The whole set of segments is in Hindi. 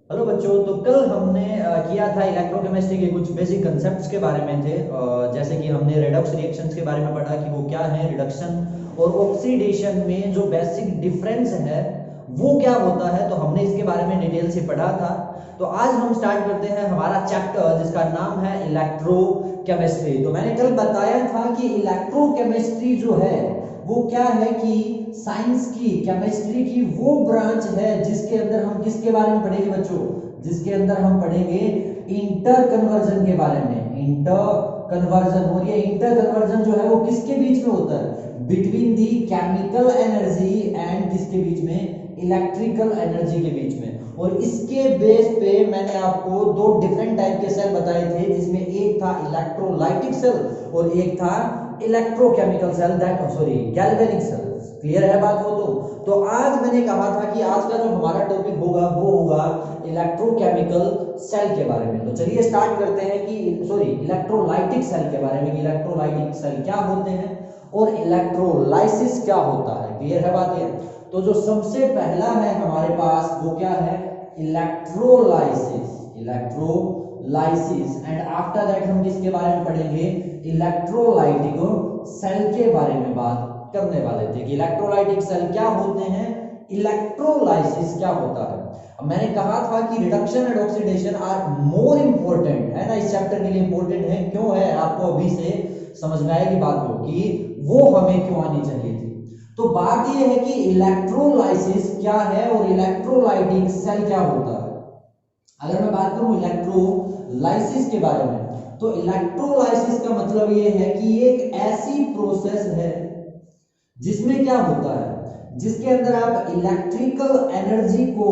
हेलो बच्चों। तो कल हमने किया था इलेक्ट्रोकेमिस्ट्री के कुछ बेसिक कंसेप्ट्स के बारे में थे। जैसे कि हमने रेडॉक्स रिएक्शंस के बारे में पढ़ा कि वो क्या है, रिडक्शन और ऑक्सीडेशन में जो बेसिक डिफरेंस है वो क्या होता है। तो हमने इसके बारे में डिटेल से पढ़ा था। तो आज हम स्टार्ट करते हैं हमारा चैप्टर जिसका नाम है इलेक्ट्रोकेमिस्ट्री। तो मैंने कल बताया था कि इलेक्ट्रोकेमिस्ट्री जो है वो क्या है कि साइंस की, केमिस्ट्री की वो ब्रांच है जिसके अंदर हम किसके बारे में पढ़ेंगे बच्चों, जिसके अंदर हम पढ़ेंगे इंटर कन्वर्जन के बारे में। इंटर कन्वर्जन, और ये इंटर कन्वर्जन जो है वो किसके बीच में होता है, between the chemical energy and किसके बीच में, इलेक्ट्रिकल एनर्जी के बीच में। और इसके बेस पे मैंने आपको दो डिफरेंट टाइप के सेल बताए थे, जिसमें एक था इलेक्ट्रोलाइटिक सेल और एक था electrochemical cell, that sorry galvanic cell. Clear है बात हो? तो आज मैंने कहा था कि आज का जो हमारा टॉपिक होगा वो होगा इलेक्ट्रोकेमिकल सेल के बारे में। तो चलिए स्टार्ट करते हैं कि सॉरी इलेक्ट्रोलाइटिक सेल के बारे में, कि इलेक्ट्रोलाइटिक सेल क्या होते हैं और इलेक्ट्रोलाइसिस क्या होता है। क्लियर है बात ये? तो जो सबसे पहला है हमारे पास वो क्या है, electrolysis. Electrolysis and after that हम किसके बारे में पढ़ेंगे, इलेक्ट्रोलाइटिक सेल के बारे में बात करने वाले थे कि इलेक्ट्रोलाइटिक सेल क्या होते हैं, इलेक्ट्रोलाइसिस क्या होता है। अब मैंने कहा था कि reduction and oxidation are more important है ना, इस चैप्टर के लिए इंपॉर्टेंट है। क्यों है आपको अभी से समझ में आएगी बात को कि वो हमें क्यों आनी चाहिए थी। तो बात यह है कि इलेक्ट्रोलाइसिस क्या है और इलेक्ट्रोलाइटिक सेल क्या होता है। अगर मैं बात करूं इलेक्ट्रोलाइसिस के बारे में, तो इलेक्ट्रोलाइसिस का मतलब ये है कि एक ऐसी प्रोसेस है जिसमें क्या होता है, जिसके अंदर आप इलेक्ट्रिकल एनर्जी को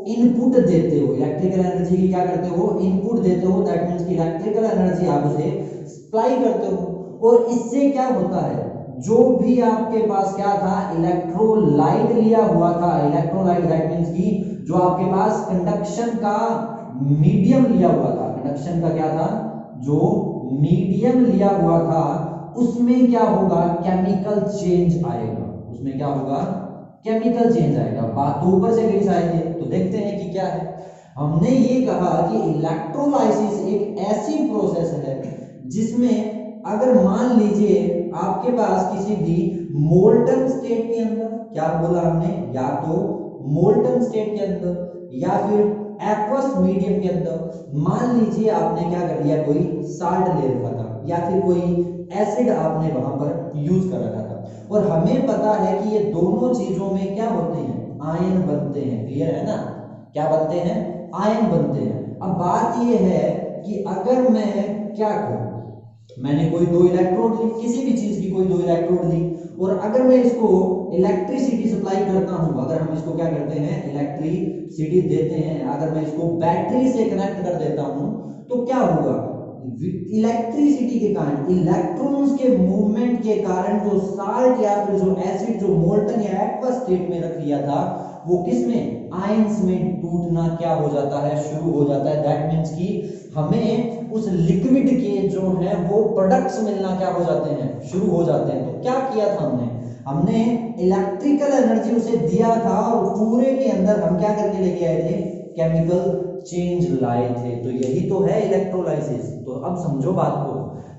इनपुट देते हो। इलेक्ट्रिकल एनर्जी की क्या करते हो, इनपुट देते हो। दैट मींस कि इलेक्ट्रिकल एनर्जी आप उसे सप्लाई करते हो। और इससे क्या होता है, जो भी आपके पास क्या था, इलेक्ट्रोलाइट लिया हुआ था। इलेक्ट्रोलाइट दैट मींस कि जो आपके पास कंडक्शन का मीडियम लिया हुआ था, कंडक्शन का क्या था, जो मीडियम लिया हुआ था, उसमें क्या होगा, केमिकल चेंज आएगा। उसमें क्या होगा, केमिकल चेंज आएगा। बात तो ऊपर से गई शायद, तो देखते हैं कि क्या है। हमने ये कहा कि इलेक्ट्रोलाइसिस एक ऐसी प्रोसेस है जिसमें अगर मान लीजिए आपके पास किसी भी मोल्टन स्टेट के अंदर, क्या बोला हमने, या तो मोल्टन स्टेट के अंदर या फिर एक्वस मीडियम के अंदर, मान लीजिए आपने क्या कर लिया, कोई साल्ट ले रखा था या फिर कोई एसिड आपने वहां पर यूज कर रखा था, और हमें पता है कि ये दोनों चीजों में क्या होते हैं, आयन बनते हैं। क्लियर है ना, क्या बनते हैं, आयन बनते हैं। अब बात ये है कि अगर मैं क्या करूं, मैंने कोई दो इलेक्ट्रोड ली, किसी भी चीज की कोई दो इलेक्ट्रोड ली, और अगर मैं इसको इलेक्ट्रिसिटी सप्लाई करता हूं, अगर हम इसको क्या करते हैं, इलेक्ट्रिसिटी देते हैं, अगर मैं इसको बैटरी से कनेक्ट कर देता हूं, तो क्या होगा, इलेक्ट्रिसिटी के कारण, इलेक्ट्रॉन्स के मूवमेंट के कारण जो साल्ट या फिर जो एसिड जो मोल्टन या एक्वा स्टेट में रख लिया था, वो किस में, आयंस में टूटना क्या हो जाता है, शुरू हो जाता है। दैट मींस कि हमें उस लिक्विड के जो है वो प्रोडक्ट्स मिलना क्या हो जाते हैं, शुरू हो जाते हैं। तो क्या किया था हमने, हमने इलेक्ट्रिकल एनर्जी उसे दिया था और पूरे के अंदर हम क्या करके लेके आए थे, केमिकल चेंज लाए थे। तो यही तो है इलेक्ट्रोलाइसिस। तो अब समझो बात को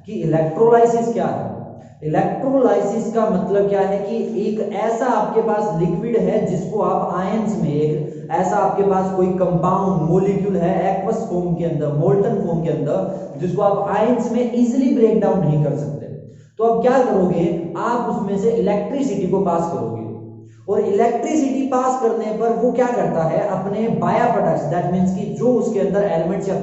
कि इलेक्ट्रोलाइसिस क्या है। इलेक्ट्रोलाइसिस का मतलब क्या है कि एक ऐसा आपके पास लिक्विड है जिसको आप आयंस में, एक ऐसा आपके पास कोई कंपाउंड मॉलिक्यूल है एक्वस फॉर्म के अंदर, मोल्टन फॉर्म के अंदर, जिसको आप आयंस में इजीली ब्रेक डाउन नहीं कर सकते। तो अब क्या करोगे, आप उसमें से इलेक्ट्रिसिटी को पास करोगे, और इलेक्ट्रिसिटी पास करने पर वो क्या करता है, अपने बायो प्रोडक्ट्स, दैट मींस कि जो उसके अंदर एलिमेंट्स या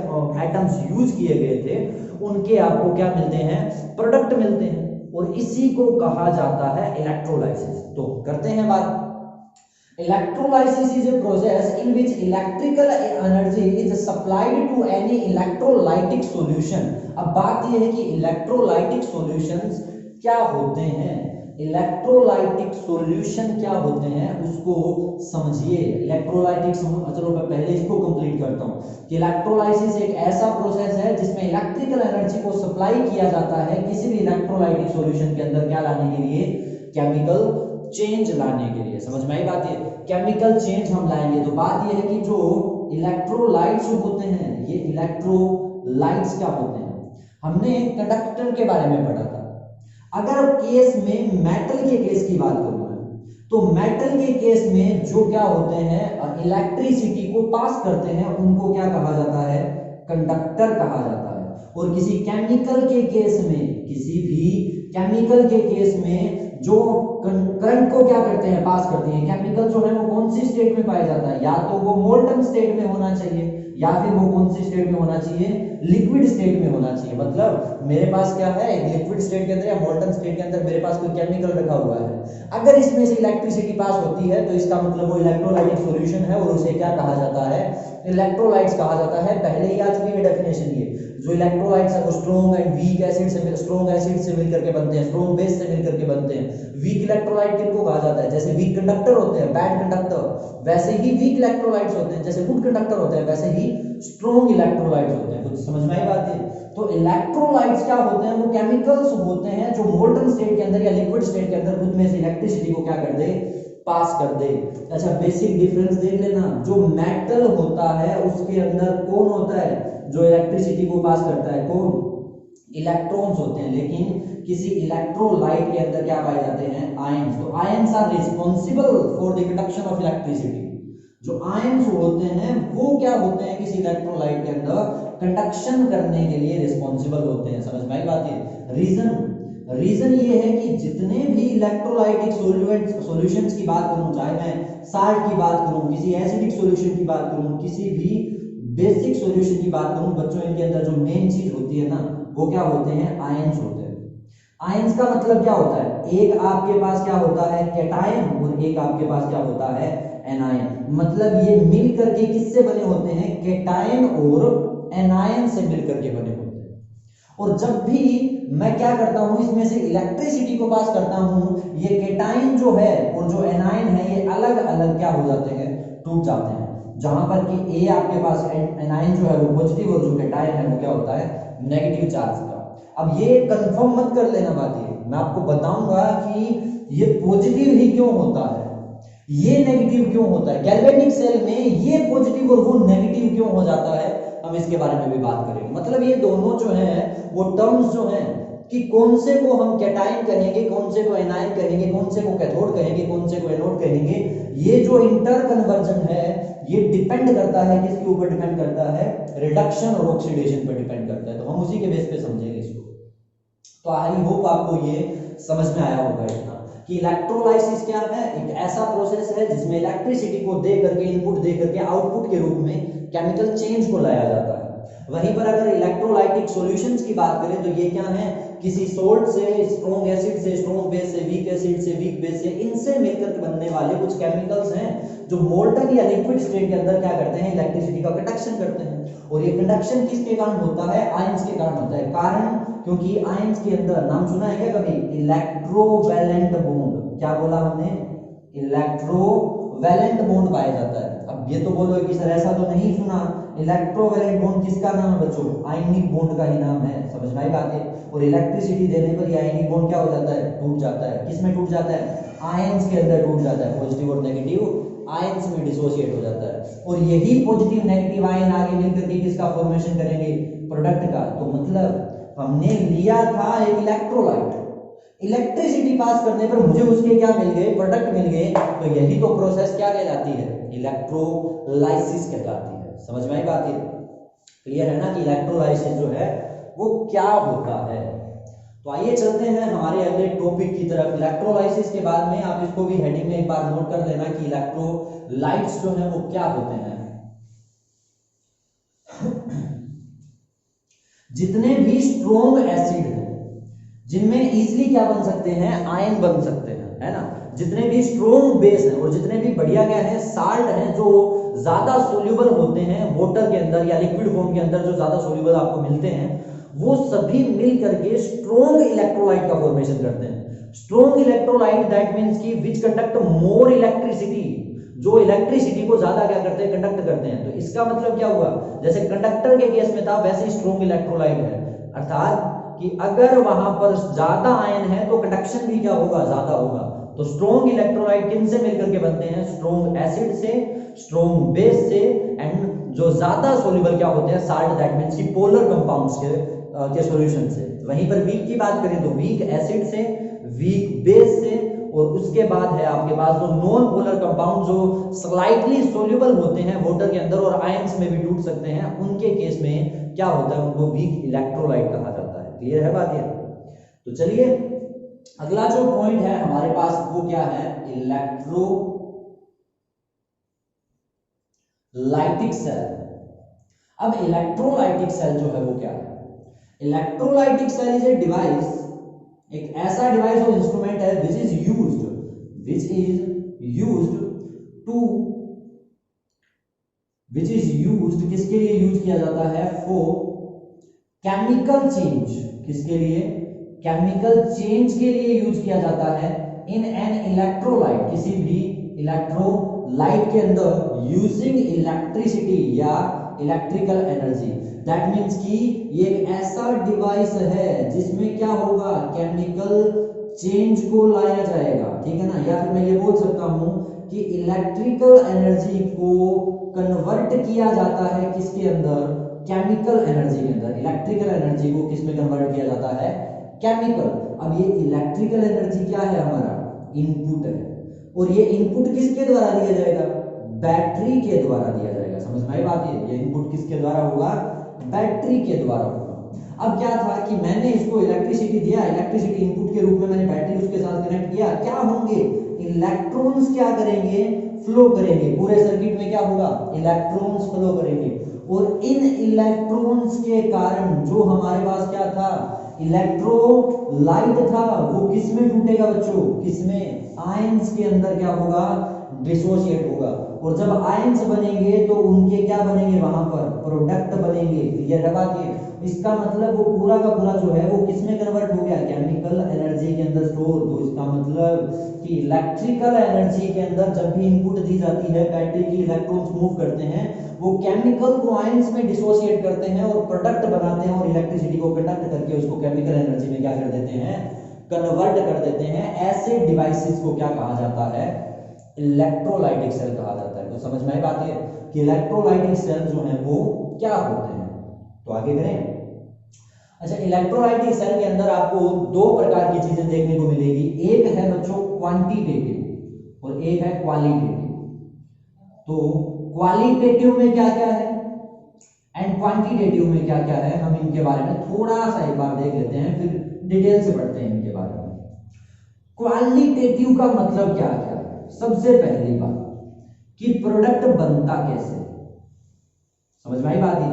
एटम्स यूज किए गए थे उनके आपको क्या मिलते हैं, प्रोडक्ट मिलते हैं, और इसी को कहा जाता है इलेक्ट्रोलाइसिस। तो करते हैं बात। Electrolysis is a process in which electrical energy is supplied to any electrolytic solution। अब बात यह है कि इलेक्ट्रोलाइटिक सॉल्यूशंस क्या होते हैं, इलेक्ट्रोलाइटिक सॉल्यूशन क्या होते हैं उसको समझिए। इलेक्ट्रोलाइटिक, चलो मैं पहले इसको कंप्लीट करता हूं कि इलेक्ट्रोलाइसिस एक ऐसा प्रोसेस है जिसमें इलेक्ट्रिकल एनर्जी को सप्लाई किया जाता है किसी भी इलेक्ट्रोलाइटिक सॉल्यूशन के अंदर, क्या लाने के लिए, केमिकल चेंज लाने के लिए। समझ में आई बात, ये केमिकल चेंज हम लाएंगे। तो बात ये है कि जो इलेक्ट्रोलाइट्स जो होते हैं, ये इलेक्ट्रोलाइट्स क्या होते हैं? हमने कंडक्टर के बारे में पढ़ा था। अगर केस में मेटल के केस की बात करूं तो मेटल के केस में जो क्या होते हैं, इलेक्ट्रिसिटी को पास करते हैं, उनको क्या कहा जाता है? कंडक्टर कहा जाता है। और किसी केमिकल के केस में, किसी भी केमिकल के केस में जो करंट को क्या करते हैं? पास करते हैं। केमिकल जो है वो कौन सी स्टेट में पाया जाता है? या तो वो मोल्टन स्टेट में होना चाहिए, या फिर वो कौन सी स्टेट में होना चाहिए? लिक्विड स्टेट में होना चाहिए। मतलब मेरे पास क्या है, एक लिक्विड स्टेट के अंदर या मोल्टन स्टेट के अंदर मेरे पास कोई केमिकल रखा हुआ है, अगर इसमें से इलेक्ट्रिसिटी पास होती है तो इसका मतलब वो इलेक्ट्रोलाइटिक सॉल्यूशन है, और उसे क्या कहा जाता है? इलेक्ट्रोलाइट्स कहा जाता है। पहले ही आ चुकी है डेफिनेशन ये। जो इलेक्ट्रोलाइट्स है वो स्ट्रॉन्ग एंड वीक एसिड से, स्ट्रॉन्ग एसिड से मिलकर के बनते हैं, स्ट्रॉन्ग बेस से मिलकर के बनते हैं। वीक इलेक्ट्रोलाइट किनको कहा जाता है? जैसे वीक कंडक्टर होते हैं, बैड कंडक्टर, वैसे ही वीक इलेक्ट्रोलाइट्स होते हैं। जैसे गुड कंडक्टर होते हैं, वैसे ही स्ट्रॉन्ग इलेक्ट्रोलाइट्स होते हैं। कुछ समझ में आई बात है? तो इलेक्ट्रोलाइट्स क्या होते हैं? वो केमिकल्स होते हैं जो मोल्टन स्टेट के अंदर या लिक्विड स्टेट के अंदर खुद में से इलेक्ट्रिसिटी को क्या कर दे? पास कर दे। अच्छा, बेसिक डिफरेंस देख लेना। जो मेटल होता है उसके अंदर कौन होता है जो इलेक्ट्रिसिटी को पास करता है? कौन? इलेक्ट्रॉन्स होते हैं। लेकिन किसी इलेक्ट्रोलाइट के अंदर क्या पाए जाते हैं? आयंस। तो ions are responsible for the conduction of electricity. जो आयंस होते हैं वो क्या होते हैं? किसी इलेक्ट्रोलाइट के अंदर कंडक्शन करने के लिए रिस्पॉन्सिबल होते हैं। समझ में आई बात है? रीजन ये है कि जितने भी इलेक्ट्रोलाइटिक सॉल्यूशंस की बात करूं, चाहे मैं साल्ट की बात करूं, किसी एसिडिक सॉल्यूशन की बात करूं, किसी भी बेसिक सॉल्यूशन की बात करूं, बच्चों इनके अंदर जो मेन चीज होती है ना, वो क्या होते हैं? आयंस होते हैं। आयंस का मतलब क्या होता है? एक आपके पास क्या होता है? कैटायन, और एक आपके पास क्या होता है? एनायन। मतलब ये मिल करके किससे बने होते हैं? कैटायन और एनायन से मिल करके बने होते हैं। और जब भी मैं क्या करता हूं, इसमें से इलेक्ट्रिसिटी को पास करता हूं, ये कैटायन जो है और जो एनायन है ये अलग अलग क्या हो जाते हैं? टूट जाते हैं। जहां पर कि ए आपके पास एनायन जो है वो पॉजिटिव, और जो कैटायन है वो क्या होता है? नेगेटिव चार्ज का। अब ये कंफर्म मत कर लेना बात, ये मैं आपको बताऊंगा कि ये पॉजिटिव ही क्यों होता है, ये नेगेटिव क्यों होता है। गैल्वेनिक सेल में ये पॉजिटिव और वो नेगेटिव क्यों हो जाता है, हम इसके बारे में भी बात करेंगे। मतलब ये दोनों जो है वो टर्म्स जो हैं कि कौन से को हम कैटायन कहेंगे, कौन से को एनायन कहेंगे, कौन से को कैथोड कहेंगे, कौन से को एनोड कहेंगे, ये जो इंटर कन्वर्जन है ये डिपेंड करता है किसके ऊपर? डिपेंड करता है रिडक्शन और ऑक्सीडेशन पर डिपेंड करता है। तो हम उसी के बेस पे समझेंगे इसको। तो आई होप आपको ये समझ में आया होगा इतना कि इलेक्ट्रोलाइसिस क्या है। एक ऐसा प्रोसेस है जिसमें इलेक्ट्रिसिटी को दे करके, इनपुट दे करके आउटपुट के रूप में केमिकल चेंज को लाया जाता है। वहीं पर अगर इलेक्ट्रोलाइटिक सॉल्यूशंस की बात करें तो ये क्या है? किसी सोल्ट से, स्ट्रॉन्ग एसिड से, स्ट्रॉन्ग बेस से, वीक एसिड से, वीक बेस से, इनसे मिलकर बनने वाले कुछ केमिकल्स हैं जो मोल्टन या लिक्विड स्टेट के अंदर क्या करते हैं? इलेक्ट्रिसिटी का कंडक्शन करते हैं। और ये कंडक्शन किसके कारण होता है? आयंस के कारण होता है। कारण क्योंकि आयंस के अंदर, नाम सुना है क्या कभी? Electrovalent bond. क्या बोला हमने? इलेक्ट्रोवैलेंट बॉन्ड पाया जाता है। अब ये तो बोलो कि सर ऐसा तो नहीं सुना। इलेक्ट्रोवैलेंट बॉन्ड किसका नाम है बच्चों? आयनिक बॉन्ड का ही नाम है। समझ में आई बात है? और इलेक्ट्रिसिटी देने पर ये आयनिक बॉन्ड क्या हो जाता है? टूट जाता है। किस में टूट जाता है? आयंस के अंदर टूट जाता है। पॉजिटिव और नेगेटिव आयंस में डिसोसिएट हो जाता है। और यही पॉजिटिव नेगेटिव आयन आगे मिलकर के किसका फॉर्मेशन करेंगे? प्रोडक्ट का। तो मतलब हमने लिया था एक इलेक्ट्रोलाइट, इलेक्ट्रिसिटी पास करने पर मुझे उसके क्या मिल गए? प्रोडक्ट मिल गए। तो यही तो प्रोसेस क्या कहलाती है? इलेक्ट्रोलाइसिस कहलाती है। समझ में आई बात? है क्लियर है ना कि इलेक्ट्रोलाइसिस जो है वो क्या होता है। तो आइए चलते हैं हमारे अगले टॉपिक की तरफ। इलेक्ट्रोलाइसिस के बाद में आप इसको भी हेडिंग में एक बार नोट कर लेना कि इलेक्ट्रोलाइट्स जो है वो क्या होते हैं। जितने भी स्ट्रॉन्ग एसिड हैं जिनमें इजीली क्या बन सकते हैं? आयन बन सकते हैं, है ना। जितने भी स्ट्रॉन्ग बेस हैं और जितने भी बढ़िया क्या है? साल्ट हैं, जो ज्यादा सोल्यूबल होते हैं वाटर के अंदर या लिक्विड फॉर्म के अंदर, जो ज्यादा सोल्यूबल आपको मिलते हैं, वो सभी मिल करके स्ट्रॉन्ग इलेक्ट्रोलाइट का फॉर्मेशन करते हैं। स्ट्रॉन्ग इलेक्ट्रोलाइट दैट मींस कि विच कंडक्ट मोर इलेक्ट्रिसिटी, जो इलेक्ट्रिसिटी को ज्यादा क्या करते हैं? कंडक्ट करते हैं। तो इसका मतलब क्या हुआ? जैसे कंडक्टर के केस में था वैसे स्ट्रॉन्ग इलेक्ट्रोलाइट है, अर्थात कि अगर वहां पर ज्यादा आयन है तो कंडक्शन भी क्या होगा? ज्यादा होगा। तो स्ट्रॉन्ग इलेक्ट्रोलाइट किन से मिलकर के बनते हैं? स्ट्रॉन्ग एसिड से, स्ट्रॉन्ग बेस से एंड जो ज्यादा सोल्यूबल क्या होते हैं, साल्ट, दैट मींस कि पोलर कंपाउंड्स के सॉल्यूशन से। वहीं पर वीक की बात करें तो वीक एसिड से, वीक बेस से, और उसके बाद है आपके पास जो नॉन पोलर कंपाउंड जो स्लाइटली सोल्यूबल होते हैं वाटर के अंदर और आयंस में भी टूट सकते हैं, उनके केस में क्या होता है, उनको वीक इलेक्ट्रोलाइट कहा जाता है। क्लियर है बात ये? तो चलिए अगला जो पॉइंट है हमारे पास वो क्या है, इलेक्ट्रोलाइटिक सेल। अब इलेक्ट्रोलाइटिक सेल जो है वो क्या है? Electrolytic cell is a device, एक ऐसा डिवाइस और इंस्ट्रूमेंट है विच इज यूज्ड किसके लिए यूज किया जाता है, फॉर केमिकल चेंज। किसके लिए? केमिकल चेंज के लिए यूज किया जाता है इन एन इलेक्ट्रोलाइट, किसी भी इलेक्ट्रोलाइट के अंदर, यूजिंग इलेक्ट्रिसिटी या इलेक्ट्रिकल एनर्जी। दैट मीन्स कि ये एक ऐसा डिवाइस है जिसमें क्या होगा, केमिकल चेंज को लाया जाएगा, ठीक है ना। या फिर मैं ये बोल सकता हूं कि इलेक्ट्रिकल एनर्जी को कन्वर्ट किया जाता है किसके अंदर, केमिकल एनर्जी के अंदर। इलेक्ट्रिकल एनर्जी को किसमें कन्वर्ट किया जाता है, केमिकल। अब ये इलेक्ट्रिकल एनर्जी क्या है, हमारा इनपुट है, और ये इनपुट किसके द्वारा दिया जाएगा, बैटरी के द्वारा दिया जाएगा। समझ में आई बात? ये इनपुट किसके द्वारा होगा, बैटरी के द्वारा होगा। अब क्या था कि मैंने इसको इलेक्ट्रिसिटी दिया, इलेक्ट्रिसिटी इनपुट के रूप में मैंने बैटरी उसके साथ कनेक्ट किया, क्या होंगे, इलेक्ट्रॉन्स क्या करेंगे, फ्लो करेंगे। पूरे सर्किट में क्या होगा, इलेक्ट्रॉन्स फ्लो करेंगे, और इन इलेक्ट्रॉन्स के कारण जो हमारे पास क्या था, इलेक्ट्रोलाइट था, वो किसमें टूटेगा बच्चों, किसमें, आयंस के अंदर क्या होगा, डिसोसिएट होगा। और जब आयंस बनेंगे तो उनके क्या बनेंगे, वहां पर प्रोडक्ट बनेंगे। क्लियर है बात ये? इसका मतलब वो पूरा का पूरा जो है वो किसमें कन्वर्ट हो गया, केमिकल एनर्जी के अंदर स्टोर। तो इसका मतलब कि इलेक्ट्रिकल एनर्जी के अंदर जब भी इनपुट दी जाती है, बैटरी की इलेक्ट्रॉन्स मूव करते हैं, वो केमिकल को आयंस में डिसोसिएट करते हैं और प्रोडक्ट बनाते हैं, और इलेक्ट्रिसिटी को कंडक्ट करके उसको केमिकल एनर्जी में क्या कर देते हैं, कन्वर्ट कर देते हैं। ऐसे डिवाइसेस को क्या कहा जाता है, इलेक्ट्रोलाइटिक सेल कहा जाता है। तो समझ में आई बात है कि इलेक्ट्रोलाइटिक सेल जो है वो क्या होते हैं। तो आगे करें। अच्छा, इलेक्ट्रोलाइटिक सेल के अंदर आपको दो प्रकार की चीजें देखने को मिलेगी। एक है बच्चों क्वांटिटेटिव और एक है क्वालिटेटिव। तो क्वालिटेटिव में क्या क्या है एंड क्वांटिटेटिव में क्या क्या है, हम इनके बारे में थोड़ा सा एक बार देख लेते हैं, फिर डिटेल से पढ़ते हैं इनके बारे में। क्वालिटेटिव का मतलब क्या क्या है? सबसे पहली बात कि प्रोडक्ट बनता कैसे, समझ में आई बात ही?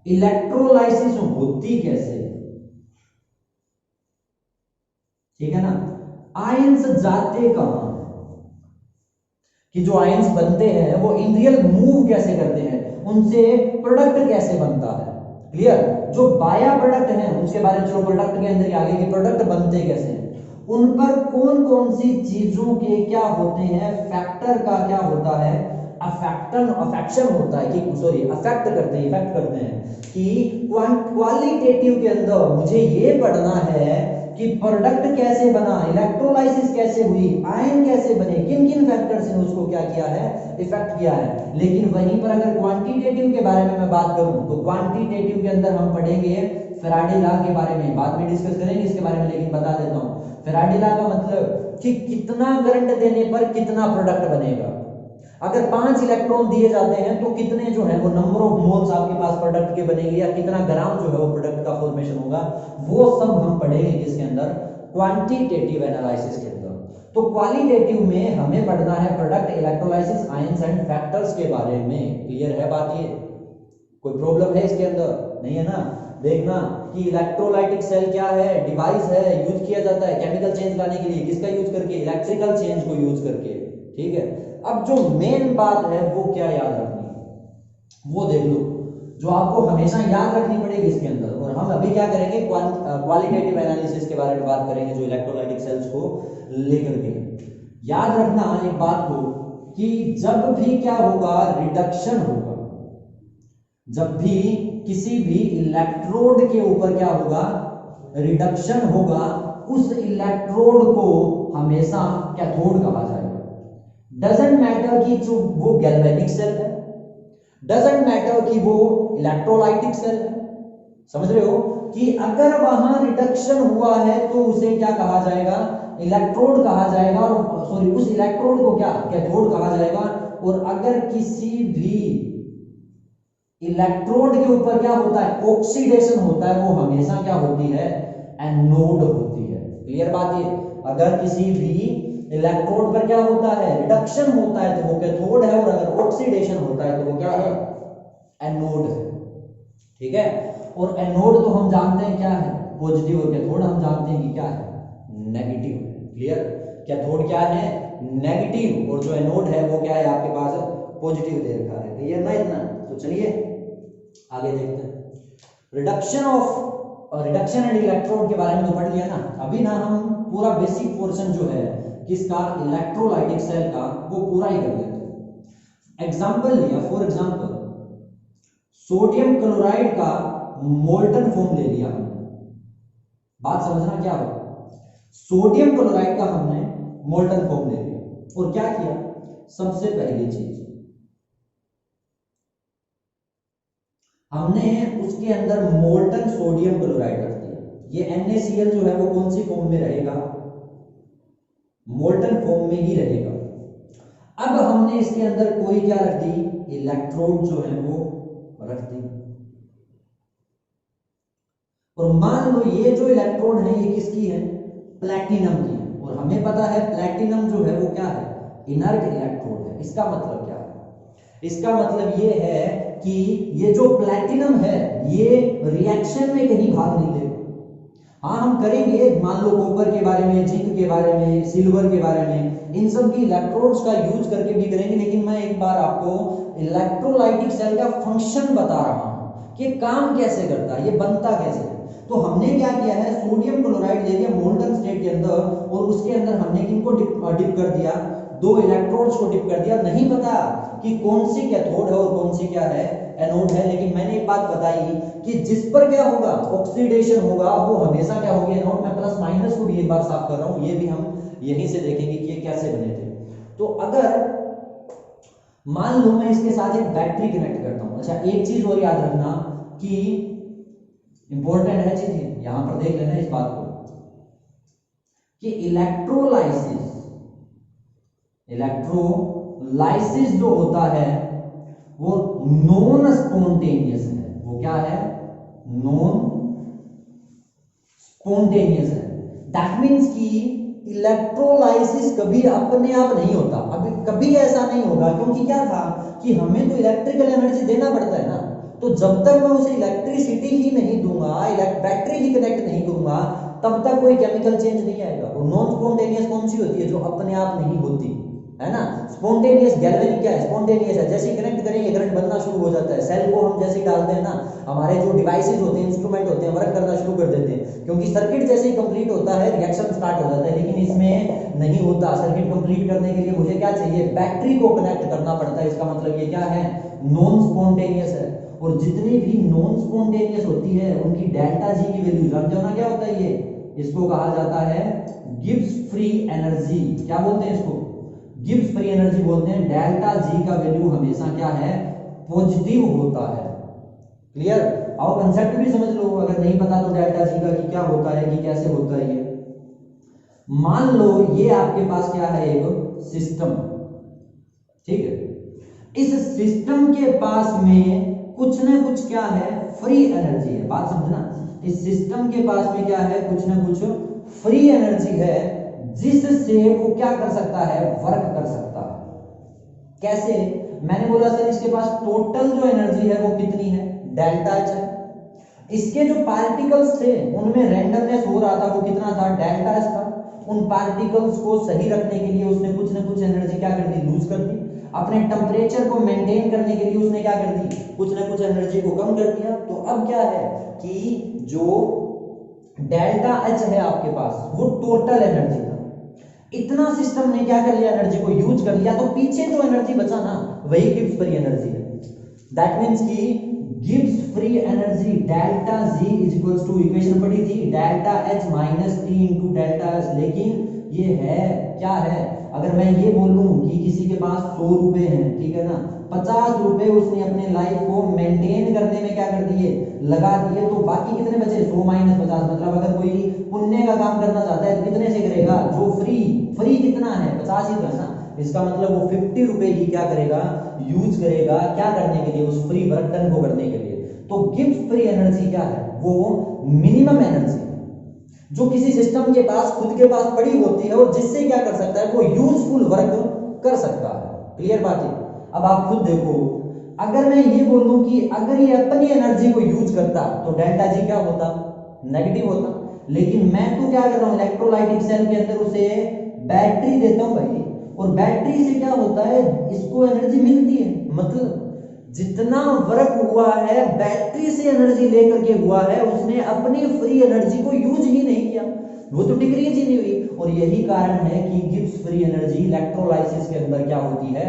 इलेक्ट्रोलाइसिस होती कैसे, ठीक है ना। आयंस जाते कहां, कि जो आयंस बनते हैं वो इन रियल मूव कैसे करते हैं, उनसे प्रोडक्ट कैसे बनता है। क्लियर? जो बाया प्रोडक्ट हैं उसके बारे में, चलो प्रोडक्ट के अंदर आगे के प्रोडक्ट बनते कैसे हैं, उन पर कौन कौन सी चीजों के क्या होते हैं, फैक्टर का क्या होता है, अफेक्शन होता है, कि सॉरी अफेक्ट करते हैं कि क्वालिटेटिव के अंदर मुझे ये पढ़ना है कि प्रोडक्ट कैसे बना, इलेक्ट्रोलाइसिस कैसे हुई, आयन कैसे बने, किन किन फैक्टर्स ने उसको क्या किया है, इफेक्ट किया है। लेकिन वहीं पर अगर क्वांटिटेटिव के बारे में मैं बात करूं तो क्वांटिटेटिव के अंदर हम पढ़ेंगे फैराडे लॉ के बारे में, बाद में डिस्कस करेंगे इसके बारे में, लेकिन बता देता हूं फैराडे लॉ का मतलब कि कितना करंट देने पर कितना प्रोडक्ट बनेगा। अगर 5 इलेक्ट्रॉन दिए जाते हैं तो कितने जो है वो नंबर ऑफ मोल्स आपके पास प्रोडक्ट के बनेंगे, या कितना ग्राम जो है वो प्रोडक्ट का फॉर्मेशन होगा, वो सब हम पढ़ेंगे किसके अंदर, क्वांटिटेटिव एनालिसिस के अंदर। तो क्वालिटेटिव में हमें पढ़ना है product, electrolysis, ions and factors के बारे में। क्लियर है बात? ये कोई प्रॉब्लम है इसके अंदर? नहीं है ना। देखना कि इलेक्ट्रोलाइटिक सेल क्या है, डिवाइस है, यूज किया जाता है केमिकल चेंज लाने के लिए, किसका यूज करके, इलेक्ट्रिकल चेंज को यूज करके। ठीक है, अब जो मेन बात है वो क्या याद रखनी है, वो देख लो, जो आपको हमेशा याद रखनी पड़ेगी इसके अंदर। और हम अभी क्या करेंगे, क्वालिटेटिव एनालिसिस के बारे में बात करेंगे, जो इलेक्ट्रोलाइटिक सेल्स को लेकर के। याद रखना एक बात को कि जब भी क्या होगा, रिडक्शन होगा, जब भी किसी भी इलेक्ट्रोड के ऊपर क्या होगा, रिडक्शन होगा, उस इलेक्ट्रोड को हमेशा कैथोड कहा जाएगा। डजंट मैटर कि जो वो गैल्वेनिक सेल है, डजंट मैटर कि वो इलेक्ट्रोलाइटिक सेल है, समझ रहे हो कि अगर वहां रिडक्शन हुआ है तो उसे क्या कहा जाएगा, इलेक्ट्रोड कहा जाएगा, और सॉरी उस इलेक्ट्रोड को क्या कैथोड कहा जाएगा। और अगर किसी भी इलेक्ट्रोड के ऊपर क्या होता है, ऑक्सीडेशन होता है, वो हमेशा क्या होती है, एनोड होती है। क्लियर बात ये, अगर किसी भी इलेक्ट्रोड पर क्या होता है, रिडक्शन होता है तो वो कैथोड है, और अगर ऑक्सीडेशन होता है तो वो क्या है, एनोड है। ठीक है, और एनोड तो हम जानते हैं क्या है, पॉजिटिव, और कैथोड हम जानते हैं कि क्या है, नेगेटिव। क्लियर, कैथोड क्या है, नेगेटिव, और जो एनोड है वो क्या है आपके पास, पॉजिटिव दे रखा है। क्लियर ना इतना, तो चलिए आगे देखते हैं। रिडक्शन एंड इलेक्ट्रोड के बारे में तो पढ़ लिया ना, अभी ना हम पूरा बेसिक पोर्शन जो है किसका, इलेक्ट्रोलाइटिक सेल का, वो पूरा ही कर लेते हैं। एग्जांपल लिया, फॉर एग्जांपल सोडियम क्लोराइड का मोल्टन फॉर्म ले लिया हमने। बात समझना क्या हो, सोडियम क्लोराइड का हमने मोल्टन फॉर्म ले लिया, और क्या किया, सबसे पहली चीज हमने उसके अंदर मोल्टन सोडियम क्लोराइड रख दिया। ये NaCl जो है वो कौन सी फॉर्म में रहेगा, मोल्टन फॉर्म में ही रहेगा। अब हमने इसके अंदर कोई क्या रख दी, इलेक्ट्रोड जो है वो रख दी, और मान लो ये जो इलेक्ट्रोड है ये किसकी है, प्लैटिनम की है, और हमें पता है प्लैटिनम जो है वो क्या है, इनर्ट इलेक्ट्रोड है। इसका मतलब क्या है, इसका मतलब ये है कि ये जो प्लैटिनम है ये रिएक्शन में कहीं भाग नहीं लेगा। हाँ हम करेंगे, मान लो कॉपर के बारे में, जिंक के बारे में, सिल्वर के बारे में, इन सब की इलेक्ट्रोड्स का यूज करके भी करेंगे, लेकिन मैं एक बार आपको इलेक्ट्रोलाइटिक सेल का फंक्शन बता रहा हूं कि काम कैसे करता है, ये बनता कैसे है। तो हमने क्या किया है, सोडियम क्लोराइड ले लिया मोल्टन स्टेट के अंदर, और उसके अंदर हमने किनको डिप कर दिया, दो इलेक्ट्रोड्स को डिप कर दिया। नहीं पता कि कौन सी कैथोड है और कौन सी क्या है, एनोड है, लेकिन मैंने एक बात बताई कि जिस पर क्या होगा, ऑक्सीडेशन होगा, वो हमेशा क्या होगी, एनोड। मैं प्लस माइनस को भी एक बार साफ कर रहा हूं, ये भी हम यहीं से देखेंगे कि ये कैसे बने थे। तो अगर मान लो मैं इसके साथ एक बैटरी कनेक्ट करता हूं, अच्छा एक चीज और याद रखना कि इंपॉर्टेंट है चीज, यहां पर देख लेना इस बात को कि इलेक्ट्रोलाइसिस जो होता है वो नॉन स्पॉन्टेनियस है। वो क्या है, नॉन स्पॉन्टेनियस है। दैट मींस कि इलेक्ट्रोलाइसिस कभी अपने आप नहीं होता, अभी कभी ऐसा नहीं होगा, क्योंकि क्या था कि हमें तो इलेक्ट्रिकल एनर्जी देना पड़ता है ना। तो जब तक मैं उसे इलेक्ट्रिसिटी ही नहीं दूंगा, बैटरी ही कनेक्ट नहीं करूंगा, तब तक कोई केमिकल चेंज नहीं आएगा। और नॉन स्पॉन्टेनियस कौन सी होती है, जो अपने आप नहीं होती है ना। स्पॉन्टेनियस गैल्वेनिक क्या है, स्पॉन्टेनियस है, जैसे ही कनेक्ट करेंगे करंट बनना शुरू हो जाता है। सेल को हम जैसे ही डालते हैं ना, हमारे जो डिवाइसेज होते हैं, इंस्ट्रूमेंट होते हैं, वर्क करना शुरू कर देते हैं, क्योंकि सर्किट जैसे ही कंप्लीट होता है रिएक्शन स्टार्ट हो जाता है। लेकिन इसमें नहीं होता, सर्किट कंप्लीट करने के लिए मुझे क्या चाहिए, बैटरी को कनेक्ट करना पड़ता है। इसका मतलब ये क्या है, नॉन स्पॉन्टेनियस है। और जितनी भी नॉन स्पॉन्टेनियस होती है उनकी डेल्टा जी की वैल्यू जानते हो ना, क्या होता है ये, इसको कहा जाता है गिब्स फ्री एनर्जी। क्या बोलते हैं इसको, गिब्स फ्री एनर्जी बोलते हैं। डेल्टा जी का वैल्यू हमेशा क्या है, पॉजिटिव होता है। क्लियर, और कंसेप्ट भी समझ लो, अगर नहीं पता तो डेल्टा जी का कि क्या होता है, कि कैसे होता है ये। मान लो ये आपके पास क्या है, एक सिस्टम, ठीक है। इस सिस्टम के पास में कुछ ना कुछ क्या है, फ्री एनर्जी है। बात समझना, इस सिस्टम के पास में क्या है, कुछ ना कुछ फ्री एनर्जी है, जिससे वो क्या कर सकता है, वर्क कर सकता है। कैसे, मैंने बोला सर इसके पास टोटल जो एनर्जी है वो कितनी है, डेल्टा एच है। इसके जो पार्टिकल्स थे उनमें रैंडमनेस हो रहा था, वो कितना था, डेल्टा एच था। उन पार्टिकल्स को सही रखने के लिए उसने कुछ ना कुछ एनर्जी क्या कर दी, लूज कर दी। अपने टेम्परेचर को मेंटेन करने के लिए उसने क्या कर दी, कुछ ना कुछ एनर्जी को कम कर दिया। तो अब क्या है कि जो डेल्टा एच है आपके पास, वो टोटल एनर्जी था। इतना सिस्टम ने क्या कर लिया, एनर्जी को यूज कर लिया, तो पीछे जो एनर्जी बचा ना, वही गिब्स फ्री एनर्जी है। दैट मींस कि Gibbs free energy delta G is equals to, equation पढ़ी थी, delta H minus T into delta H. लेकिन ये है क्या है, अगर मैं ये बोलूं कि किसी के पास 100 रुपए हैं, ठीक है ना, 50 रुपए उसने अपने लाइफ को मेंटेन करने में क्या कर दिए, लगा दिए। तो बाकी कितने बचे, 100 माइनस 50, मतलब अगर कोई पुण्य का काम करना चाहता है तो कितने से करेगा, जो फ्री, फ्री कितना है 50 ही तो है ना, इसका मतलब वो 50 रुपए ही क्या करेगा, यूज करेगा, क्या करने के लिए, उस फ्री वर्क डन को करने के लिए। तो गिब्स फ्री एनर्जी क्या है, वो मिनिमम एनर्जी जो किसी सिस्टम के पास खुद के पास पड़ी होती है और जिससे क्या कर सकता है, वो यूजफुल वर्क कर सकता है। क्लियर बात है। अब आप खुद देखो, अगर मैं ये बोलूं कि अगर ये अपनी एनर्जी को यूज करता तो डेल्टा जी क्या होता, नेगेटिव होता। लेकिन मैं तो क्या कर रहा हूं, इलेक्ट्रोलाइटिक सेल के अंदर उसे बैटरी देता हूं भाई, और बैटरी से क्या होता है, इसको एनर्जी मिलती है। मतलब जितना वर्क हुआ है बैटरी से एनर्जी लेकर के हुआ है, उसने अपनी फ्री एनर्जी को यूज ही नहीं किया, वो तो डिक्रीज ही नहीं हुई। और यही कारण है कि गिब्स फ्री एनर्जी इलेक्ट्रोलाइसिस के अंदर क्या होती है,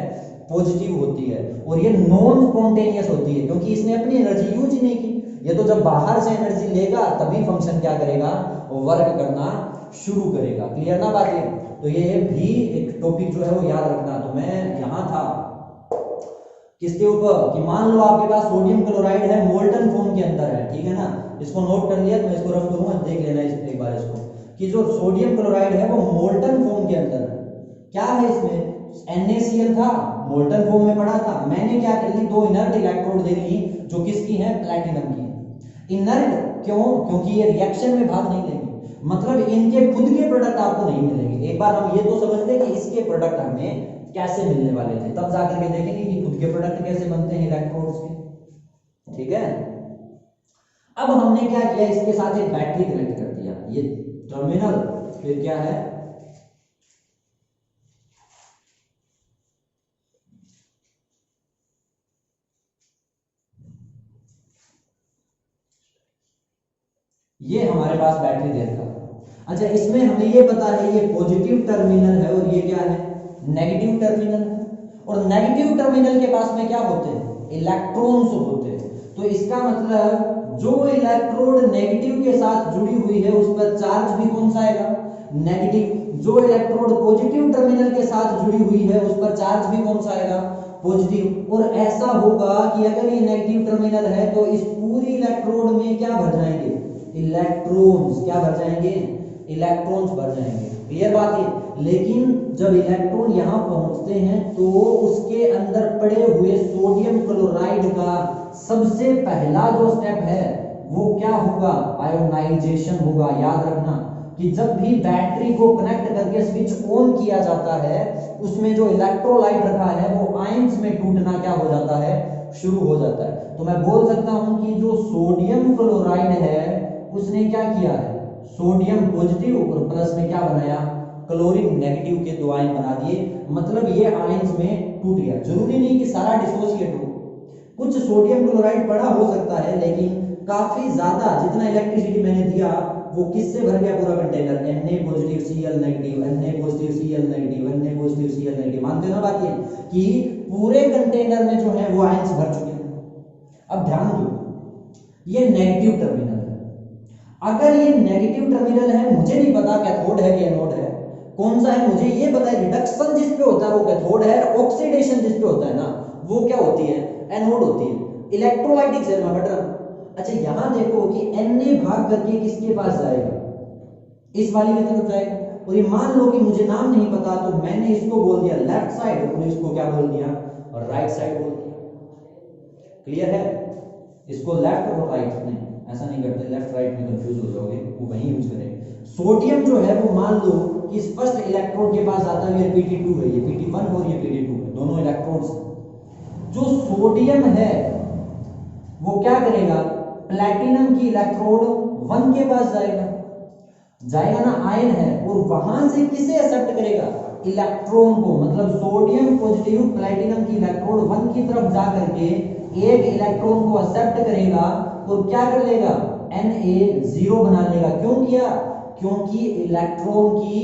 पॉजिटिव होती है, और ये नॉन स्पॉन्टेनियस होती है, क्योंकि इसने अपनी एनर्जी यूज ही नहीं की। ये तो जब बाहर से एनर्जी लेगा तभी फंक्शन क्या करेगा, वर्क करना शुरू करेगा। क्लियर ना बात है। तो ये भी एक टॉपिक जो है वो याद रखना। तो मैं यहां था किसके ऊपर, कि मान लो आपके पास सोडियम क्लोराइड है, मोल्टन फॉर्म के अंदर है, ठीक है ना, इसको नोट कर लिया, तो मैं इसको रफ करूंगा, देख लेना एक बार इसको, कि जो सोडियम क्लोराइड है वो मोल्टन फॉर्म के अंदर है। क्या है इसमें, NaCl था, मोल्टन फॉर्म में पड़ा था। मैंने क्या कर ली, 2 इनर्ट इलेक्ट्रोड दे ली, जो किसकी है, प्लैटिनम की। इनर्ट क्यों, क्योंकि ये रिएक्शन में भाग नहीं लेंगे, मतलब इनके खुद के प्रोडक्ट आपको नहीं मिलेंगे। एक बार हम ये तो समझ लें कि इसके प्रोडक्ट हमें कैसे मिलने वाले थे, तब जाकर के देखेंगे कि खुद के प्रोडक्ट कैसे बनते हैं इलेक्ट्रोड्स के। ठीक है। अब हमने क्या किया, इसके साथ एक बैटरी कनेक्ट कर दिया, ये टर्मिनल, फिर क्या है, ये हमारे पास बैटरी दे रखा। अच्छा, इसमें हमें ये पता है ये पॉजिटिव टर्मिनल है और ये क्या है, नेगेटिव टर्मिनल है। और नेगेटिव टर्मिनल के पास में क्या होते हैं, इलेक्ट्रॉन्स होते हैं। तो इसका मतलब जो इलेक्ट्रोड नेगेटिव के साथ जुड़ी हुई है उस पर चार्ज भी कौन सा आएगा, नेगेटिव। जो इलेक्ट्रोड पॉजिटिव टर्मिनल के साथ जुड़ी हुई है उस पर चार्ज भी कौन सा आएगा, पॉजिटिव। और ऐसा होगा कि अगर ये नेगेटिव टर्मिनल है तो इस पूरी इलेक्ट्रोड में क्या भर जाएंगे, इलेक्ट्रॉन्स। क्या भर जाएंगे, इलेक्ट्रॉन्स भर जाएंगे। क्लियर बात है। लेकिन जब इलेक्ट्रॉन यहां पहुंचते हैं तो उसके अंदर पड़े हुए सोडियम क्लोराइड का सबसे पहला जो स्टेप है वो क्या होगा, आयोनाइजेशन होगा। याद रखना कि जब भी बैटरी को कनेक्ट करके स्विच ऑन किया जाता है, उसमें जो इलेक्ट्रोलाइट रखा है वो आयंस में टूटना क्या हो जाता है, शुरू हो जाता है। तो मैं बोल सकता हूं कि जो सोडियम क्लोराइड है उसने क्या किया है, सोडियम पॉजिटिव और प्लस में क्या बनाया, क्लोरीन नेगेटिव के 2 आयन बना दिए। मतलब ये आयंस में टूट गया। जरूरी नहीं कि सारा डिसोसिएट हो, कुछ सोडियम क्लोराइड पड़ा हो सकता है, लेकिन काफी ज्यादा जितना इलेक्ट्रिसिटी मैंने दिया वो किससे भर गया पूरा container, Na positive Cl negative, Na positive Cl negative, Na positive Cl negative. मानते हो ना बात ये कि पूरे कंटेनर में जो है वो आयंस भर चुके हैं। अब ध्यान दो, ये नेगेटिव टर्मिनल है। अगर ये नेगेटिव टर्मिनल है, मुझे नहीं पता कैथोड है कि एनोड है, कौन सा है, मुझे ये पता है रिडक्शन जिस पे होता है वो कैथोड है, ऑक्सीडेशन जिस पे होता है ना वो क्या होती है, एनोड होती है। इलेक्ट्रोलाइटिक सेल में बट रहा। अच्छा, यहां देखो कि Na भाग करके किसके पास जाएगा, इस वाली की तरफ जाएगा। और ये मान लो कि मुझे नाम नहीं पता तो मैंने इसको बोल दिया लेफ्ट साइड और इसको क्या बोल दिया, और राइट साइड बोल दिया। क्लियर है। इसको लेफ्ट और राइट नहीं, ऐसा नहीं करते, लेफ्ट राइट में कंफ्यूज हो जाओगे, वो वहीं यूज करेंगे। सोडियम जो है वो मान लो कि इस फर्स्ट इलेक्ट्रोड के पास आता है, ये Pt2 है, ये Pt1 और ये Pt2 है, दोनों इलेक्ट्रोड्स। जो सोडियम है वो क्या करेगा, प्लैटिनम की इलेक्ट्रोड 1 के पास जाएगा, जाएगा ना, आयन है, और वहां से किसे एक्सेप्ट करेगा, इलेक्ट्रॉन को। मतलब सोडियम पॉजिटिव प्लैटिनम की इलेक्ट्रोड 1 की तरफ जा करके एक इलेक्ट्रॉन को एक्सेप्ट करेगा और क्या कर लेगा, Na0 बना लेगा। क्यों किया, क्योंकि इलेक्ट्रॉन की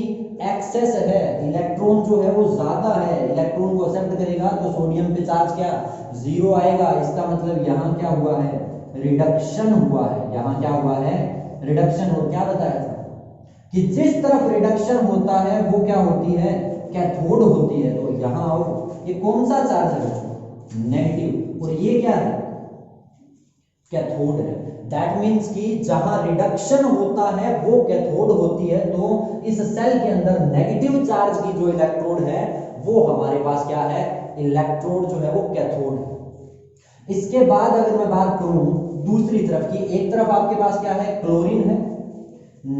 एक्सेस है, इलेक्ट्रॉन जो है वो ज्यादा है, इलेक्ट्रॉन को एक्सेप्ट करेगा तो सोडियम पे चार्ज क्या, 0 आएगा। इसका मतलब यहाँ क्या हुआ है, रिडक्शन हुआ है। यहाँ क्या हुआ है, रिडक्शन। और क्या बताया था कि जिस तरफ रिडक्शन होता है वो क्या होती है, कैथोड होती है। तो यहाँ आओ, ये कौन सा चार्ज है बच्चों, नेगेटिव, और ये क्या है, कैथोड है। दैट मीन्स कि जहां रिडक्शन होता है वो कैथोड होती है, तो इस सेल के अंदर नेगेटिव चार्ज की जो इलेक्ट्रोड है वो हमारे पास क्या है, इलेक्ट्रोड जो है वो कैथोड है। इसके बाद अगर मैं बात करूं दूसरी तरफ की, एक तरफ आपके पास क्या है, क्लोरीन है,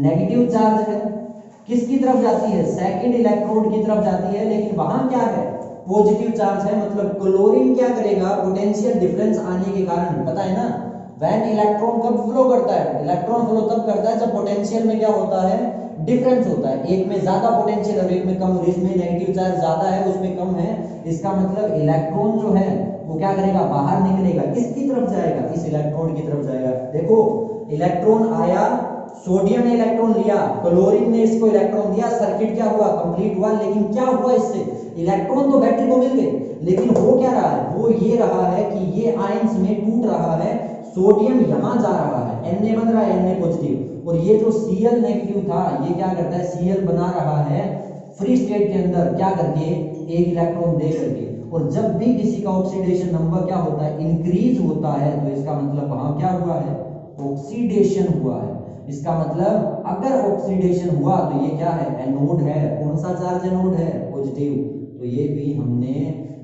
नेगेटिव चार्ज है, किसकी तरफ जाती है, सेकंड इलेक्ट्रोड की तरफ जाती है, लेकिन वहां क्या है, पॉजिटिव चार्ज है। मतलब क्लोरीन क्या करेगा, पोटेंशियल डिफरेंस आने के कारण, पता है ना, व्हेन इलेक्ट्रॉन कब फ्लो करता है, इलेक्ट्रॉन फ्लो तब करता है जब पोटेंशियल में क्या होता है, डिफरेंस होता है, एक में ज्यादा पोटेंशियल और एक में कम, और इसमें नेगेटिव चार्ज ज्यादा है उसमें कम है, इसका मतलब इलेक्ट्रॉन जो है वो क्या करेगा, बाहर निकलेगा, किसकी तरफ जाएगा, इस इलेक्ट्रॉन की तरफ जाएगा। देखो इलेक्ट्रॉन आया, सोडियम ने इलेक्ट्रॉन लिया, क्लोरीन ने इसको इलेक्ट्रॉन दिया, सर्किट क्या हुआ, कंप्लीट हुआ, लेकिन क्या हुआ इससे, इलेक्ट्रॉन तो बैटरी को मिल गए, लेकिन हो क्या रहा है, वो ये रहा है कि ये आयंस में टूट रहा है, सोडियम यहां जा रहा है, Na बन रहा है, Na पॉजिटिव, और ये जो Cl नेगेटिव था ये क्या करता है, Cl बना रहा है फ्री स्टेट के अंदर, क्या करके, एक इलेक्ट्रॉन दे करके। और जब भी किसी का ऑक्सीडेशन नंबर क्या होता है, इंक्रीज होता है, तो इसका मतलब वहां क्या हुआ है, ऑक्सीडेशन हुआ है। इसका मतलब अगर ऑक्सीडेशन हुआ तो ये क्या है, एनोड है। कौन सा चार्ज एनोड है, पॉजिटिव। तो ये भी हमने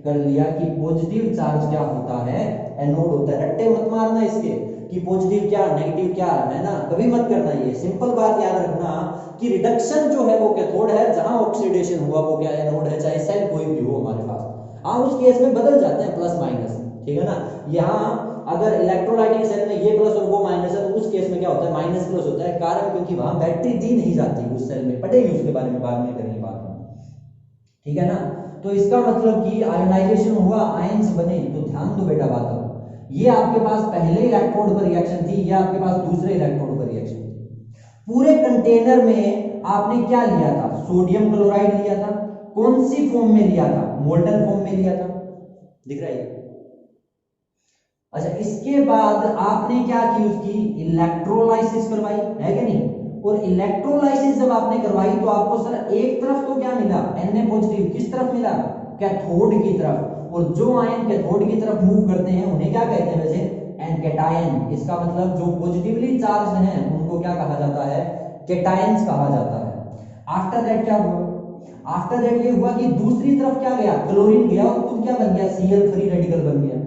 कर लिया कि पॉजिटिव चार्ज क्या होता है, एनोड होता है। रट्टे मत मारना इसके कि पॉजिटिव क्या नेगेटिव क्या है ना, कभी मत करना। ये सिंपल बात याद रखना कि रिडक्शन जो है वो कैथोड है, जहां ऑक्सीडेशन हुआ वो क्या एनोड है, चाहे सेल कोई भी हो हमारे पास। हाँ उस केस में बदल जाते हैं प्लस माइनस, ठीक है ना। यहाँ अगर इलेक्ट्रोलाइटिक सेल में ये प्लस और वो माइनस है तो उस केस में क्या होता है, माइनस प्लस होता है, कारण क्योंकि वहां बैटरी दी नहीं जाती उस सेल में, पढ़ेंगे उसके बारे में बाद में करेंगे बात में, ठीक है ना। तो इसका मतलब कि आयोनाइजेशन हुआ, आयंस बने, तो ध्यान दो बेटा बात। ये आपके पास पहले इलेक्ट्रोड पर रिएक्शन थी, ये आपके पास दूसरे इलेक्ट्रोड पर रिएक्शन थी। पूरे कंटेनर में आपने क्या लिया था, सोडियम क्लोराइड लिया था, कौन सी फॉर्म में लिया था, मोल्टन फॉर्म में लिया था, दिख रहा है। अच्छा इसके बाद आपने क्या की, उसकी इलेक्ट्रोलाइसिस करवाई है कि नहीं। और इलेक्ट्रोलाइसिस जब आपने करवाई तो आपको सर एक तरफ तो क्या मिला, Na पॉजिटिव, किस तरफ मिला, कैथोड की तरफ। और जो आयन कैथोड की तरफ मूव करते हैं उन्हें क्या कहते हैं वैसे, कैटायन। इसका मतलब जो पॉजिटिवली चार्ज हैं उनको क्या कहा जाता है, कैटायंस कहा जाता है। आफ्टर दैट क्या हुआ, आफ्टर दैट ये हुआ कि दूसरी तरफ क्या गया, क्लोरीन गया और खुद क्या बन गया, Cl फ्री रेडिकल बन गया,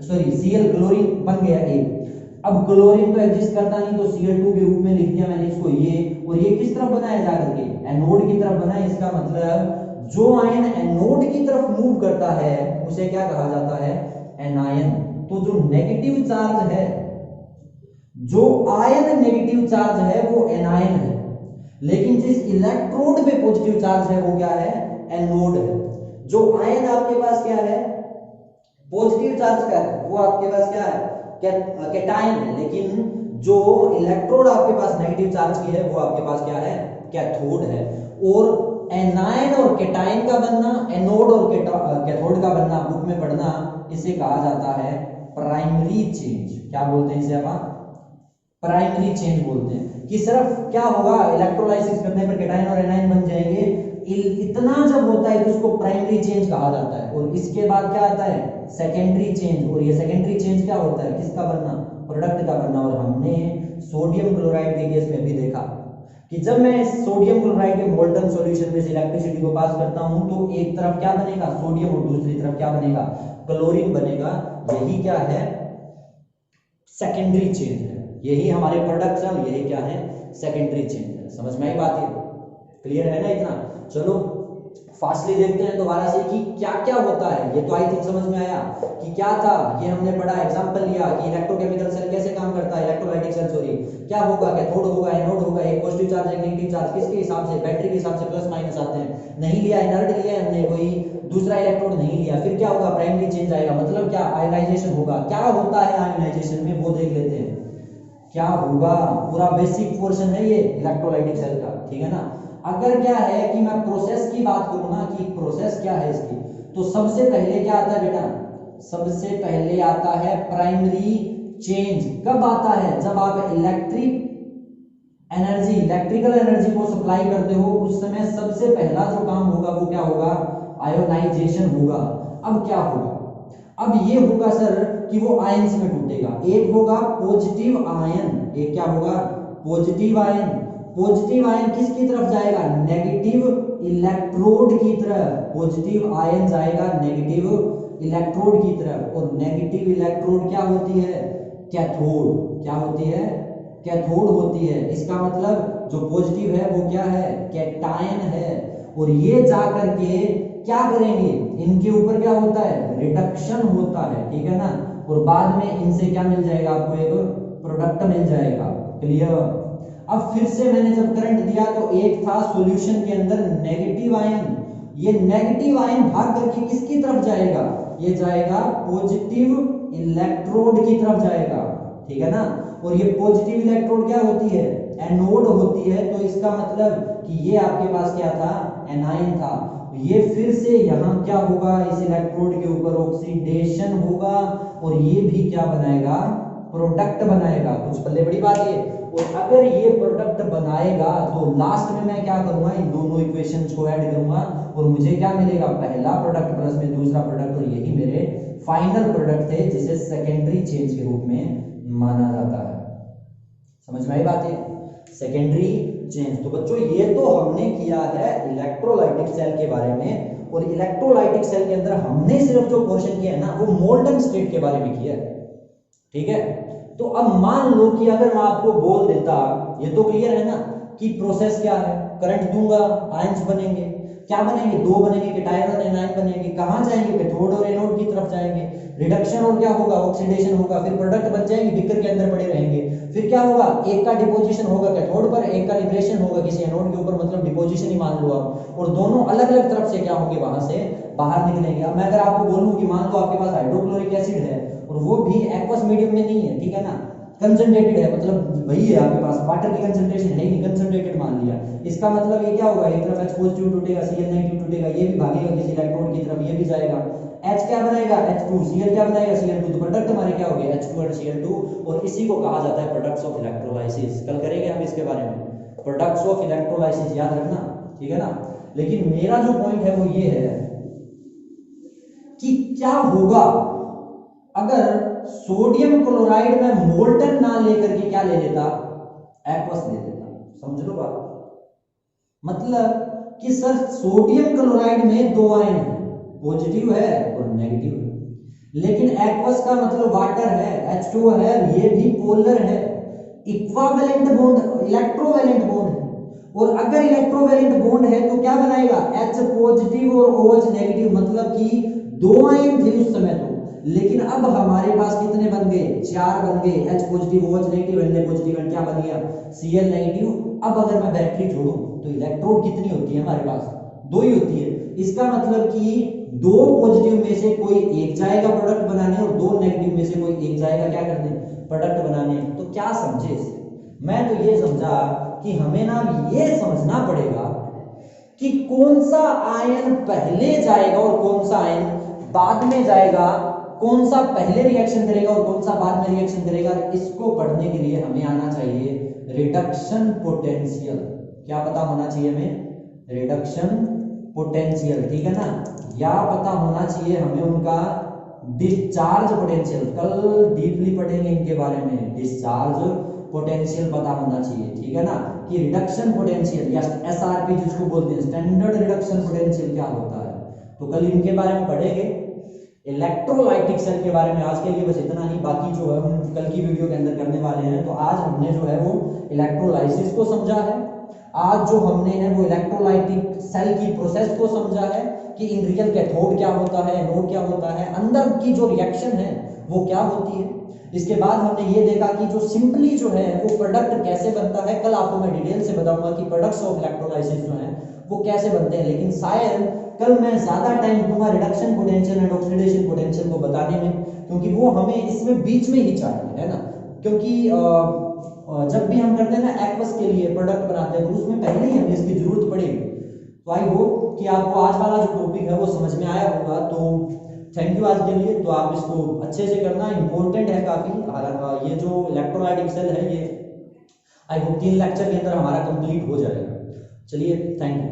सॉरी Cl क्लोरीन बन गया एक। अब क्लोरीन तो एग्जिस्ट करता नहीं तो Cl2 के रूप में लिख दिया मैंने इसको ये, और ये किस तरफ बना है जाकर के, एनोड की तरफ बना है। इसका मतलब जो आयन एनोड की तरफ मूव करता है उसे क्या कहा जाता है, एनायन। तो जो नेगेटिव चार्ज है, जो आयन नेगेटिव चार्ज है वो एनायन है, लेकिन जिस इलेक्ट्रोड पे पॉजिटिव चार्ज है वो क्या है, एनोड है। जो आयन आपके पास क्या है, पॉजिटिव चार्ज का है, वो आपके पास क्या है, कैटायन है, लेकिन जो इलेक्ट्रोड आपके पास नेगेटिव चार्ज की है वो आपके पास क्या है, कैथोड है। और एनायन और कैटायन का बनना, एनोड और कैथोड का बनना, बुक में पढ़ना, इसे कहा जाता है प्राइमरी चेंज। क्या बोलते हैं इसे आप, प्राइमरी चेंज बोलते हैं। कि सिर्फ क्या होगा, इलेक्ट्रोलाइसिस करने पर कैटायन और एनायन बन जाएंगे, इतना जब होता है तो उसको प्राइमरी चेंज कहा जाता है। और इसके बाद क्या आता है, सेकेंडरी चेंज। और ये सेकेंडरी चेंज क्या होता है, किसका बनना, प्रोडक्ट का बनना। और हमने सोडियम क्लोराइड के केस में भी देखा कि जब मैं सोडियम क्लोराइड के मोल्टन सॉल्यूशन में से इलेक्ट्रिसिटी को पास करता हूं तो एक तरफ क्या बनेगा, सोडियम, और दूसरी तरफ क्या बनेगा, क्लोरीन बनेगा। यही क्या है, सेकेंडरी चेंज है। यही हमारे प्रोडक्ट्स हैं, यही क्या है, सेकेंडरी चेंज है। समझ में आई बात, ये क्लियर है ना इतना। चलो फास्टली देखते हैं दोबारा से कि क्या क्या होता है। ये तो आई थिंक समझ में आया कि क्या था, ये हमने पढ़ा, एग्जांपल लिया कि इलेक्ट्रोकेमिकल सेल कैसे काम करता है, इलेक्ट्रोलाइटिक सेल सॉरी, क्या होगा, कैथोड होगा, एनोड होगा, एक पॉजिटिव चार्ज एक नेगेटिव चार्ज, किसके हिसाब से, बैटरी के हिसाब से प्लस माइनस आते हैं। नहीं लिया, इनर्ट लिया हमने, कोई दूसरा इलेक्ट्रोड नहीं लिया, फिर क्या होगा, प्राइमरी चेंज आएगा, मतलब क्या, आयोनाइजेशन होगा। क्या होता है आयोनाइजेशन में वो देख लेते हैं, क्या होगा। पूरा बेसिक पोर्शन है ये इलेक्ट्रोलाइटिक सेल का, ठीक है ना। अगर क्या है कि मैं प्रोसेस की बात करूं ना कि प्रोसेस क्या है इसकी, तो सबसे पहले क्या आता है बेटा, सबसे पहले आता है प्राइमरी चेंज। कब आता है, जब आप इलेक्ट्रिकल एनर्जी को सप्लाई करते हो, उस समय सबसे पहला जो काम होगा वो क्या होगा, आयोनाइजेशन होगा। अब क्या होगा, अब ये होगा सर कि वो आयंस में टूटेगा, एक होगा पॉजिटिव आयन, एक क्या होगा पॉजिटिव आयन। पॉजिटिव आयन किसकी तरफ जाएगा, नेगेटिव इलेक्ट्रोड की तरफ। पॉजिटिव आयन जाएगा नेगेटिव इलेक्ट्रोड की तरफ, और नेगेटिव इलेक्ट्रोड क्या होती है, कैथोड। क्या होती है, कैथोड होती है। इसका मतलब जो पॉजिटिव है वो क्या है, कैटायन है। और ये जा करके क्या करेंगे, इनके ऊपर क्या होता है, रिडक्शन होता है, ठीक है ना। और बाद में इनसे क्या मिल जाएगा, आपको एक प्रोडक्ट मिल जाएगा। क्लियर। अब फिर से मैंने जब करंट दिया तो एक था सॉल्यूशन के अंदर नेगेटिव आयन, ये नेगेटिव आयन भाग करके किसकी तरफ जाएगा, ये जाएगा पॉजिटिव इलेक्ट्रोड की तरफ जाएगा, ठीक है ना। और ये पॉजिटिव इलेक्ट्रोड क्या होती है, एनोड होती है। तो इसका मतलब कि ये आपके पास क्या था, एनायन था। ये फिर से यहाँ क्या होगा, इस इलेक्ट्रोड के ऊपर ऑक्सीडेशन होगा, और ये भी क्या बनाएगा, प्रोडक्ट बनाएगा। कुछ पल्ले बड़ी बात है। और अगर ये प्रोडक्ट बनाएगा तो लास्ट में मैं क्या करूंगा, इन दोनों इक्वेशंस को ऐड करूंगा, और मुझे क्या मिलेगा, पहला प्रोडक्ट प्लस में दूसरा प्रोडक्ट, और यही मेरे फाइनल प्रोडक्ट थे, जिसे सेकेंडरी चेंज के रूप में माना जाता है। समझ में आई बात है, सेकेंडरी चेंज। तो बच्चों ये तो हमने किया है इलेक्ट्रोलाइटिक सेल के बारे में, और इलेक्ट्रोलाइटिक सेल के अंदर हमने सिर्फ जो पोर्शन किया है ना, वो मोल्टन स्टेट के बारे में किया है, ठीक है। तो अब मान लो कि अगर मैं आपको बोल देता, ये तो क्लियर है ना कि प्रोसेस क्या है, करंट दूंगा, आयंस बनेंगे, क्या बनेंगे, दो बनेंगे, कैटायन और एनायन बनेंगे। कहां जाएंगे, कैथोड और एनोड की तरफ जाएंगे। रिडक्शन और क्या होगा, ऑक्सीडेशन होगा, फिर प्रोडक्ट बन जाएंगे, बीकर के अंदर पड़े रहेंगे। फिर क्या होगा, एक का डिपोजिशन होगा कैथोड पर, एक का लिबरेशन होगा किसी एनोड के ऊपर, मतलब डिपोजिशन ही मान लो आप, और दोनों अलग अलग तरफ से क्या होंगे, वहां से बाहर निकलेंगे। अब मैं अगर आपको बोलूं कि मान लो आपके पास हाइड्रोक्लोरिक एसिड है, और वो भी एक्वस मीडियम में नहीं है, ठीक है ना, कंसंट्रेटेड है, मतलब वही है आपके पास, वाटर की कंसंट्रेशन है नहीं, कंसंट्रेटेड मान लिया। इसका मतलब ये क्या होगा, एक तरफ H पॉजिटिव टूटेगा, Cl नेगेटिव टूटेगा, ये भी भागेगा किसी इलेक्ट्रोड की तरफ, ये भी जाएगा। H क्या बनाएगा, H2, Cl क्या बनाएगा, Cl2। तो प्रोडक्ट हमारे क्या हो गए, H2 और Cl2, और इसी को कहा जाता है प्रोडक्ट्स ऑफ इलेक्ट्रोलाइसिस। कल करेंगे हम इसके बारे में, प्रोडक्ट्स ऑफ इलेक्ट्रोलाइसिस, याद रखना, ठीक है ना। लेकिन मेरा जो पॉइंट है वो ये है कि क्या होगा अगर सोडियम क्लोराइड में मोल्टन ना लेकर के क्या ले लेता, एक्वस ले लेता। समझ लो बात, मतलब कि सर सोडियम क्लोराइड में दो आयन है, पॉजिटिव है और नेगेटिव है, लेकिन एक्वस का मतलब वाटर है, H2 है, ये भी पोलर है, इक्विवेलेंट बॉन्ड, इलेक्ट्रोवेलेंट बॉन्ड है। और अगर इलेक्ट्रोवेलेंट बॉन्ड है तो क्या बनाएगा, H पॉजिटिव और OH नेगेटिव, मतलब कि दो आयन थे उस समय तो, लेकिन अब हमारे पास कितने बन गए, चार बन गए, H positive, OH negative, Na positive, क्या बन गया, Cl नेगेटिव। अब अगर मैं बैटरी जोड़ूं तो इलेक्ट्रोड कितनी होती है हमारे पास, दो ही होती है। इसका मतलब कि दो पॉजिटिव में से कोई एक जाएगा प्रोडक्ट बनाने, और दो नेगेटिव में से कोई एक जाएगा क्या करने, प्रोडक्ट बनाने। तो क्या समझे इससे, मैं तो ये समझा कि हमें ना ये समझना पड़ेगा कि कौन सा आयन पहले जाएगा और कौन सा आयन बाद में जाएगा, कौन सा पहले रिएक्शन करेगा और कौन सा बाद में रिएक्शन करेगा। इसको पढ़ने के लिए हमें आना चाहिए रिडक्शन पोटेंशियल। क्या पता होना चाहिए हमें, रिडक्शन पोटेंशियल, ठीक है ना। या पता होना चाहिए हमें उनका डिस्चार्ज पोटेंशियल, कल डीपली पढ़ेंगे इनके बारे में, डिस्चार्ज पोटेंशियल पता होना चाहिए, ठीक है ना। कि रिडक्शन पोटेंशियल या SRP जिसको बोलते हैं, स्टैंडर्ड रिडक्शन पोटेंशियल, क्या होता है। तो कल इनके बारे में पढ़ेंगे। इलेक्ट्रोलाइटिक सेल के बारे में आज के लिए बस इतना ही, बाकी जो है हम कल की वीडियो के अंदर करने वाले हैं। तो आज हमने जो है वो इलेक्ट्रोलाइसिस को समझा है, आज जो हमने है वो इलेक्ट्रोलाइटिक सेल की प्रोसेस को समझा है कि इन रियल कैथोड क्या होता है, एनोड क्या होता है, अंदर की जो रिएक्शन है वो क्या होती है। इसके बाद हमने ये देखा कि जो सिंपली जो है वो प्रोडक्ट कैसे बनता है। कल आपको मैं डिटेल से बताऊंगा कि प्रोडक्ट्स ऑफ इलेक्ट्रोलाइसिस जो है वो कैसे बनते हैं, लेकिन शायद कल मैं ज्यादा टाइम दूंगा reduction potential and oxidation potential को बताने में, क्योंकि वो हमें इसमें बीच में ही चाहिए, है ना। क्योंकि जब भी हम करते हैं ना एक्वस के लिए प्रोडक्ट बनाते हैं तो उसमें पहले ही हमें इसकी जरूरत पड़ेगी। तो आई होप कि आपको आज वाला जो टॉपिक है वो समझ में आया होगा। तो थैंक यू आज के लिए। तो आप इसको अच्छे से करना, इंपॉर्टेंट है काफी। ये जो इलेक्ट्रोलाइटिक सेल है ये आई होप 3 लेक्चर के अंदर हमारा कंप्लीट हो जाएगा। चलिए, थैंक यू।